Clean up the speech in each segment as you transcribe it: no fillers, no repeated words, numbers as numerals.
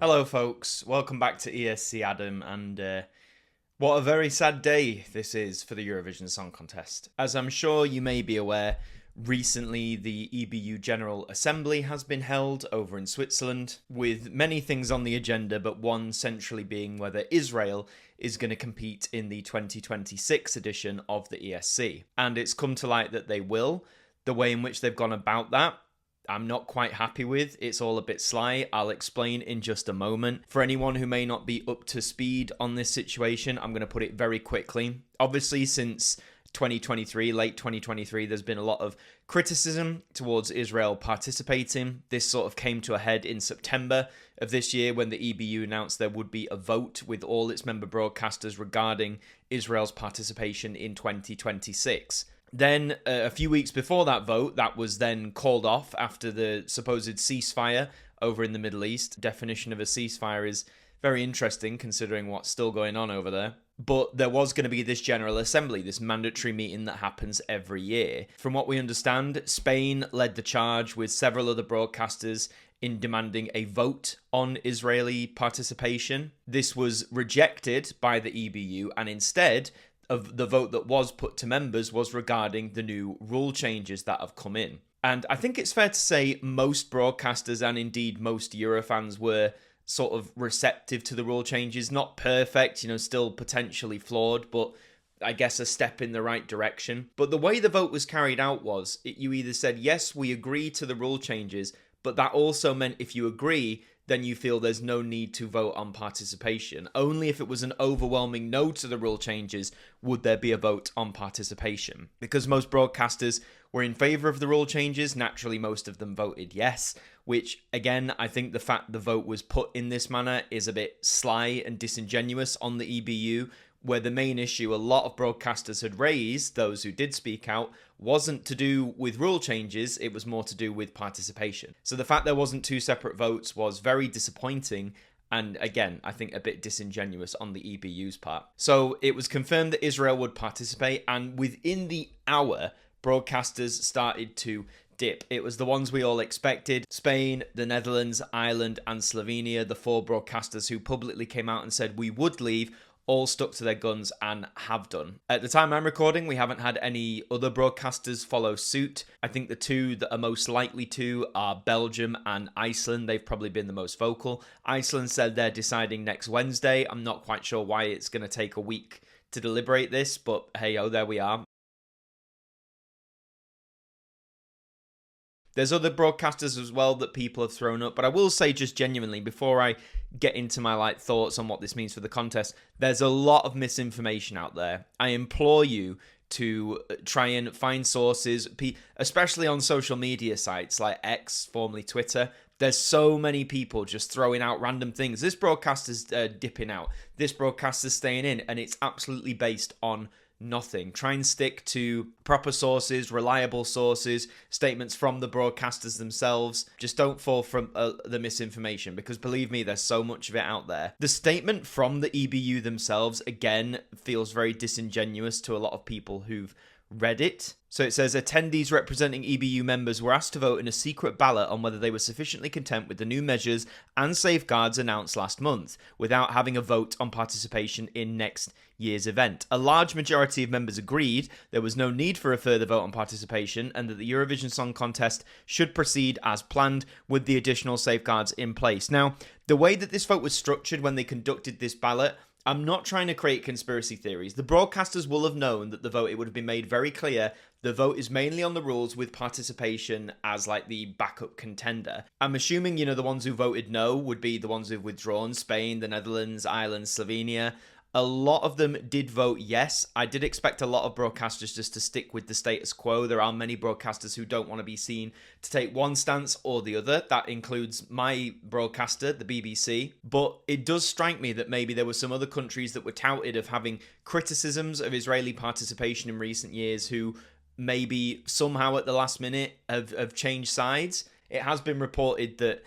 Hello folks, welcome back to ESC Adam, and what a very sad day this is for the Eurovision Song Contest. As I'm sure you may be aware, recently the EBU General Assembly has been held over in Switzerland, with many things on the agenda, but one centrally being whether Israel is going to compete in the 2026 edition of the ESC. And it's come to light that they will. The way in which they've gone about that, I'm not quite happy with. It's all a bit sly. I'll explain in just a moment. For anyone who may not be up to speed on this situation, I'm going to put it very quickly. Obviously, since 2023, late 2023, there's been a lot of criticism towards Israel participating. This sort of came to a head in September of this year when the EBU announced there would be a vote with all its member broadcasters regarding Israel's participation in 2026. Then, a few weeks before that vote, that was then called off after the supposed ceasefire over in the Middle East. Definition of a ceasefire is very interesting considering what's still going on over there. But there was going to be this General Assembly, this mandatory meeting that happens every year. From what we understand, Spain led the charge with several other broadcasters in demanding a vote on Israeli participation. This was rejected by the EBU, and instead of the vote that was put to members was regarding the new rule changes that have come in. And I think it's fair to say most broadcasters and indeed most Eurofans were sort of receptive to the rule changes. Not perfect, still potentially flawed, but I guess a step in the right direction. But the way the vote was carried out was, you either said, yes, we agree to the rule changes, but that also meant if you agree, then you feel there's no need to vote on participation. Only if it was an overwhelming no to the rule changes would there be a vote on participation. Because most broadcasters were in favour of the rule changes, naturally most of them voted yes, which again, I think the fact the vote was put in this manner is a bit sly and disingenuous on the EBU, where the main issue a lot of broadcasters had raised, those who did speak out, wasn't to do with rule changes, it was more to do with participation. So the fact there wasn't two separate votes was very disappointing, and again, I think a bit disingenuous on the EBU's part. So it was confirmed that Israel would participate, and within the hour, broadcasters started to dip. It was the ones we all expected. Spain, the Netherlands, Ireland, and Slovenia, the four broadcasters who publicly came out and said we would leave, all stuck to their guns and have done. At the time I'm recording, we haven't had any other broadcasters follow suit. I think the two that are most likely to are Belgium and Iceland. They've probably been the most vocal. Iceland said they're deciding next Wednesday. I'm not quite sure why it's going to take a week to deliberate this, but hey-oh, there we are. There's other broadcasters as well that people have thrown up, but I will say just genuinely, before I get into my thoughts on what this means for the contest, there's a lot of misinformation out there. I implore you to try and find sources, especially on social media sites like X, formerly Twitter. There's so many people just throwing out random things. This broadcaster's dipping out. This broadcaster's staying in, and it's absolutely based on nothing. Try and stick to proper sources, reliable sources, statements from the broadcasters themselves. Just don't fall from the misinformation, because believe me, there's so much of it out there. The statement from the EBU themselves, again, feels very disingenuous to a lot of people who've read it. So it says, attendees representing EBU members were asked to vote in a secret ballot on whether they were sufficiently content with the new measures and safeguards announced last month, without having a vote on participation in next year's event. A large majority of members agreed there was no need for a further vote on participation, and that the Eurovision Song Contest should proceed as planned with the additional safeguards in place. Now, the way that this vote was structured when they conducted this ballot, I'm not trying to create conspiracy theories. The broadcasters will have known that the vote, it would have been made very clear, the vote is mainly on the rules with participation as the backup contender. I'm assuming, the ones who voted no would be the ones who've withdrawn, Spain, the Netherlands, Ireland, Slovenia. A lot of them did vote yes. I did expect a lot of broadcasters just to stick with the status quo. There are many broadcasters who don't want to be seen to take one stance or the other. That includes my broadcaster, the BBC. But it does strike me that maybe there were some other countries that were touted of having criticisms of Israeli participation in recent years who maybe somehow at the last minute have changed sides. It has been reported that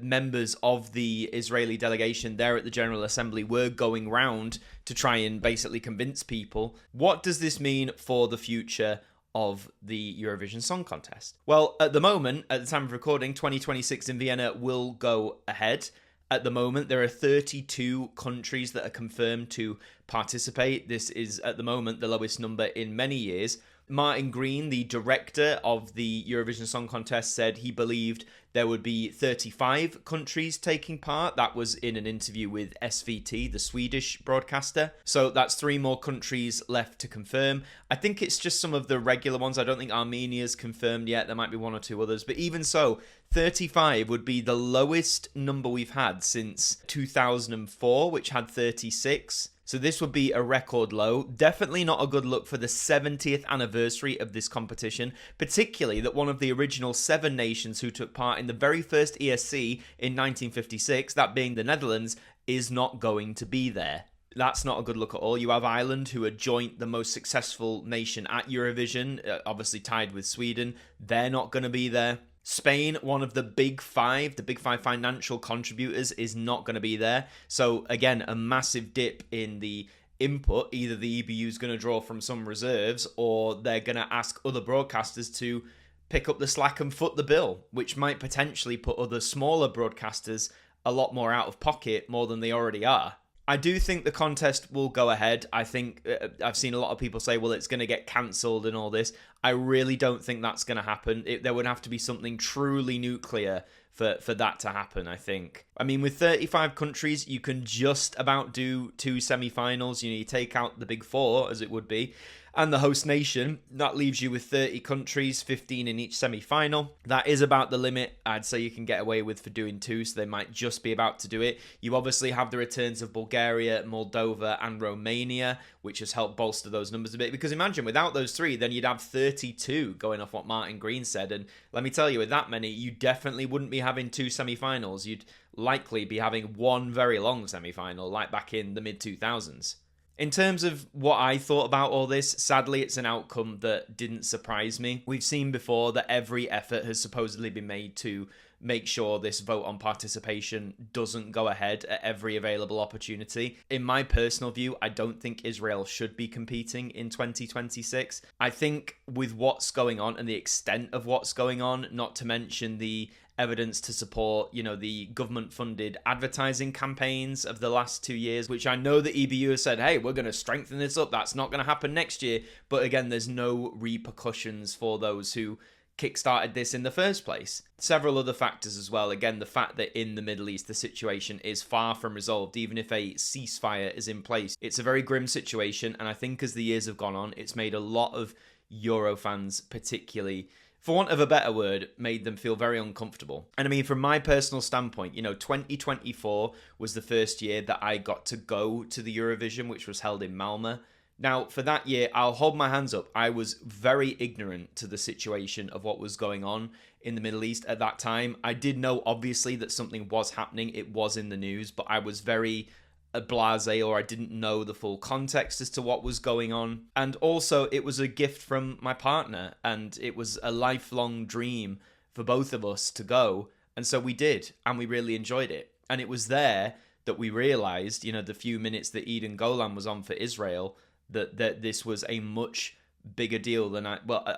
members of the Israeli delegation there at the General Assembly were going round to try and basically convince people. What does this mean for the future of the Eurovision Song Contest? Well, at the moment, at the time of recording, 2026 in Vienna will go ahead. At the moment, there are 32 countries that are confirmed to participate. This is, at the moment, the lowest number in many years. Martin Green, the director of the Eurovision Song Contest, said he believed there would be 35 countries taking part. That was in an interview with SVT, the Swedish broadcaster. So that's 3 more countries left to confirm. I think it's just some of the regular ones. I don't think Armenia's confirmed yet. There might be 1 or 2 others. But even so, 35 would be the lowest number we've had since 2004, which had 36. So this would be a record low. Definitely not a good look for the 70th anniversary of this competition, particularly that one of the original 7 nations who took part in the very first ESC in 1956, that being the Netherlands, is not going to be there. That's not a good look at all. You have Ireland, who are joint the most successful nation at Eurovision, obviously tied with Sweden. They're not going to be there. Spain, one of the big 5 financial contributors, is not going to be there. So again, a massive dip in the input. Either the EBU is going to draw from some reserves, or they're going to ask other broadcasters to pick up the slack and foot the bill, which might potentially put other smaller broadcasters a lot more out of pocket, more than they already are. I do think the contest will go ahead. I think I've seen a lot of people say, well, it's going to get cancelled and all this. I really don't think that's going to happen. There would have to be something truly nuclear for that to happen, I think. I mean, with 35 countries, you can just about do 2 semi-finals. You take out the big 4, as it would be, and the host nation. That leaves you with 30 countries, 15 in each semi-final. That is about the limit I'd say you can get away with for doing 2, so they might just be about to do it. You obviously have the returns of Bulgaria, Moldova, and Romania, which has helped bolster those numbers a bit. Because imagine, without those 3, then you'd have 32, going off what Martin Green said. And let me tell you, with that many, you definitely wouldn't be having 2 semi-finals. You'd likely be having 1 very long semi-final, like back in the mid-2000s. In terms of what I thought about all this, sadly, it's an outcome that didn't surprise me. We've seen before that every effort has supposedly been made to make sure this vote on participation doesn't go ahead at every available opportunity. In my personal view, I don't think Israel should be competing in 2026. I think with what's going on and the extent of what's going on, not to mention the evidence to support, the government-funded advertising campaigns of the last 2 years, which I know the EBU has said, hey, we're going to strengthen this up. That's not going to happen next year. But again, there's no repercussions for those who kickstarted this in the first place. Several other factors as well. Again, the fact that in the Middle East, the situation is far from resolved, even if a ceasefire is in place. It's a very grim situation. And I think as the years have gone on, it's made a lot of Euro fans, particularly, for want of a better word, made them feel very uncomfortable. And I mean, from my personal standpoint, 2024 was the first year that I got to go to the Eurovision, which was held in Malmö. Now, for that year, I'll hold my hands up. I was very ignorant to the situation of what was going on in the Middle East at that time. I did know, obviously, that something was happening. It was in the news, but I was very blasé, or I didn't know the full context as to what was going on. And also, it was a gift from my partner, and it was a lifelong dream for both of us to go. And so we did, and we really enjoyed it. And it was there that we realized, the few minutes that Eden Golan was on for Israel, that this was a much bigger deal than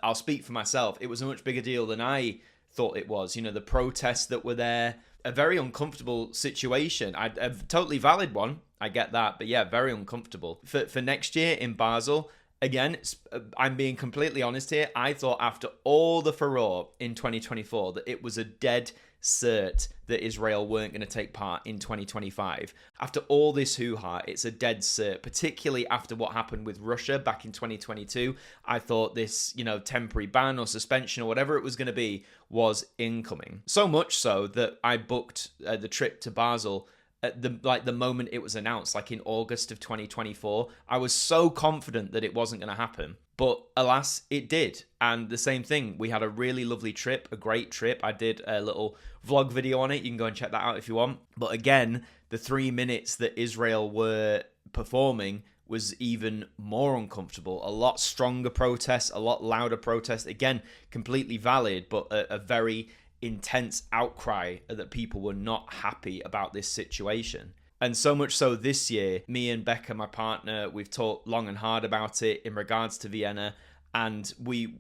I'll speak for myself. It was a much bigger deal than I thought it was. The protests that were there, a very uncomfortable situation. A totally valid one, I get that, but yeah, very uncomfortable. For next year in Basel, again, I'm being completely honest here, I thought after all the furore in 2024 that it was a dead cert that Israel weren't going to take part in 2025. After all this hoo-ha, it's a dead cert, particularly after what happened with Russia back in 2022. I thought this, temporary ban or suspension or whatever it was going to be was incoming. So much so that I booked the trip to Basel at the moment it was announced, like in August of 2024. I was so confident that it wasn't going to happen. But alas, it did. And the same thing, we had a really lovely trip, a great trip. I did a little vlog video on it. You can go and check that out if you want. But again, the 3 minutes that Israel were performing was even more uncomfortable. A lot stronger protests, a lot louder protests. Again, completely valid, but a very intense outcry that people were not happy about this situation. And so much so this year, me and Becca, my partner, we've talked long and hard about it in regards to Vienna. And we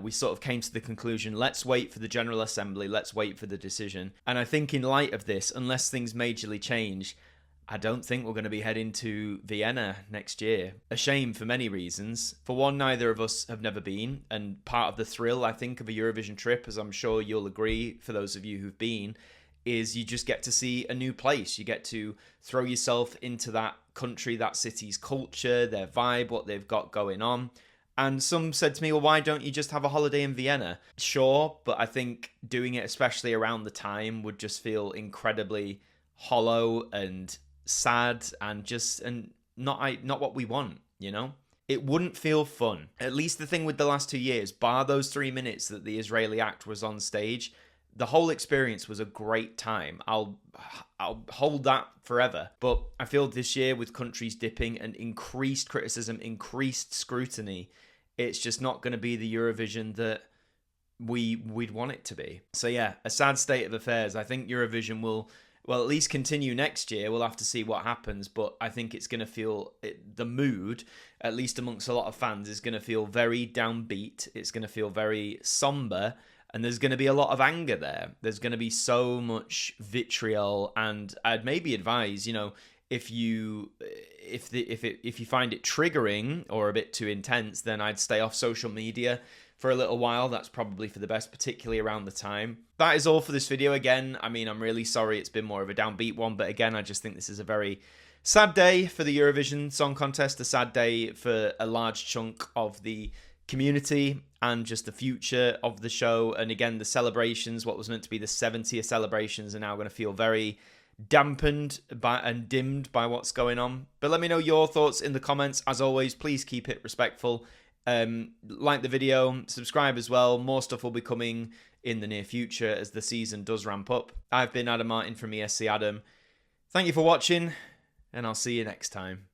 sort of came to the conclusion, let's wait for the General Assembly, let's wait for the decision. And I think in light of this, unless things majorly change, I don't think we're going to be heading to Vienna next year. A shame for many reasons. For one, neither of us have never been, and part of the thrill, I think, of a Eurovision trip, as I'm sure you'll agree for those of you who've been, is you just get to see a new place. You get to throw yourself into that country, that city's culture, their vibe, what they've got going on. And some said to me, well, why don't you just have a holiday in Vienna? Sure, but I think doing it, especially around the time, would just feel incredibly hollow and sad and not what we want, you know? It wouldn't feel fun. At least the thing with the last 2 years, bar those 3 minutes that the Israeli act was on stage, the whole experience was a great time. I'll hold that forever. But I feel this year, with countries dipping and increased criticism, increased scrutiny, it's just not going to be the Eurovision that we'd want it to be. So yeah, a sad state of affairs. I think Eurovision will at least continue next year. We'll have to see what happens, but I think it's going to feel, the mood, at least amongst a lot of fans, is going to feel very downbeat. It's going to feel very somber. And there's going to be a lot of anger there. There's going to be so much vitriol, and I'd maybe advise, if you find it triggering or a bit too intense, then I'd stay off social media for a little while. That's probably for the best, particularly around the time. That is all for this video. Again, I mean, I'm really sorry it's been more of a downbeat one, but again, I just think this is a very sad day for the Eurovision Song Contest, a sad day for a large chunk of the community and just the future of the show. And again, the celebrations, what was meant to be the 70th celebrations, are now going to feel very dampened and dimmed by what's going on. But let me know your thoughts in the comments. As always, please keep it respectful. Like the video, subscribe as well. More stuff will be coming in the near future as the season does ramp up. I've been Adam Martin from ESC Adam. Thank you for watching, and I'll see you next time.